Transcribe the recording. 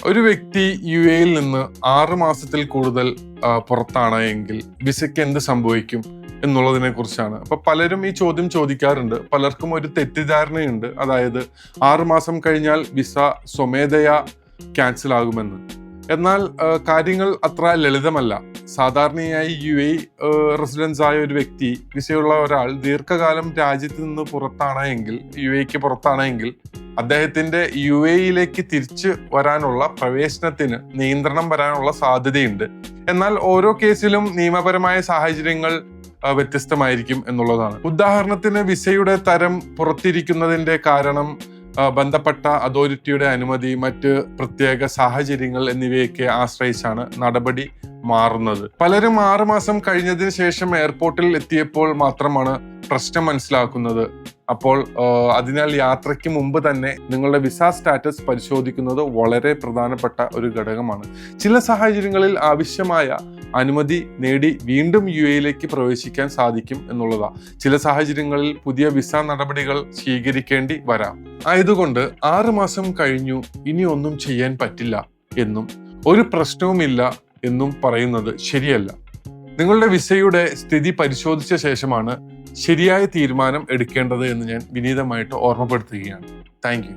ഒരു വ്യക്തി UAE-യിൽ നിന്ന് 6 മാസത്തിൽ കൂടുതൽ പുറത്താണ് എങ്കിൽ വിസയ്ക്ക് എന്ത് സംഭവിക്കും എന്നുള്ളതിനെ കുറിച്ചാണ്. അപ്പൊ പലരും ഈ ചോദ്യം ചോദിക്കാറുണ്ട്. പലർക്കും ഒരു തെറ്റിദ്ധാരണയുണ്ട്, അതായത് 6 മാസം കഴിഞ്ഞാൽ വിസ സ്വമേധയാ ക്യാൻസൽ ആകുമെന്ന്. എന്നാൽ കാര്യങ്ങൾ അത്ര ലളിതമല്ല. സാധാരണയായി UAE റെസിഡൻസ് ആയ ഒരു വ്യക്തി, വിസയുള്ള ഒരാൾ ദീർഘകാലം രാജ്യത്ത് നിന്ന് പുറത്താണ് എങ്കിൽ, UAE-ക്ക് പുറത്താണ് എങ്കിൽ, അദ്ദേഹത്തിന്റെ UAE-യിലേക്ക് തിരിച്ചു വരാനുള്ള പ്രവേശനത്തിന് നിയന്ത്രണം വരാനുള്ള സാധ്യതയുണ്ട്. എന്നാൽ ഓരോ കേസിലും നിയമപരമായ സാഹചര്യങ്ങൾ വ്യത്യസ്തമായിരിക്കും എന്നുള്ളതാണ്. ഉദാഹരണത്തിന് വിസയുടെ തരം പുറത്തിരിക്കുന്നതിന്റെ കാരണം, ബന്ധപ്പെട്ട അതോറിറ്റിയുടെ അനുമതി, മറ്റ് പ്രത്യേക സാഹചര്യങ്ങൾ എന്നിവയൊക്കെ ആശ്രയിച്ചാണ് നടപടി മാറുന്നത്. പലരും 6 മാസം കഴിഞ്ഞതിന് ശേഷം എയർപോർട്ടിൽ എത്തിയപ്പോൾ മാത്രമാണ് പ്രശ്നം മനസ്സിലാക്കുന്നത്. അപ്പോൾ അതിനാൽ യാത്രയ്ക്ക് മുമ്പ് തന്നെ നിങ്ങളുടെ വിസ സ്റ്റാറ്റസ് പരിശോധിക്കുന്നത് വളരെ പ്രധാനപ്പെട്ട ഒരു ഘടകമാണ്. ചില സാഹചര്യങ്ങളിൽ ആവശ്യമായ അനുമതി നേടി വീണ്ടും UAE-യിലേക്ക് പ്രവേശിക്കാൻ സാധിക്കും എന്നുള്ളതാണ്. ചില സാഹചര്യങ്ങളിൽ പുതിയ വിസ നടപടികൾ സ്വീകരിക്കേണ്ടി വരാം. ആയതുകൊണ്ട് 6 മാസം കഴിഞ്ഞു, ഇനി ഒന്നും ചെയ്യാൻ പറ്റില്ല എന്നും ഒരു പ്രശ്നവുമില്ല എന്നും പറയുന്നത് ശരിയല്ല. നിങ്ങളുടെ വിസയുടെ സ്ഥിതി പരിശോധിച്ച ശേഷമാണ് ശരിയായ തീരുമാനം എടുക്കേണ്ടത് എന്ന് ഞാൻ വിനീതമായിട്ട് ഓർമ്മപ്പെടുത്തുകയാണ്. Thank you.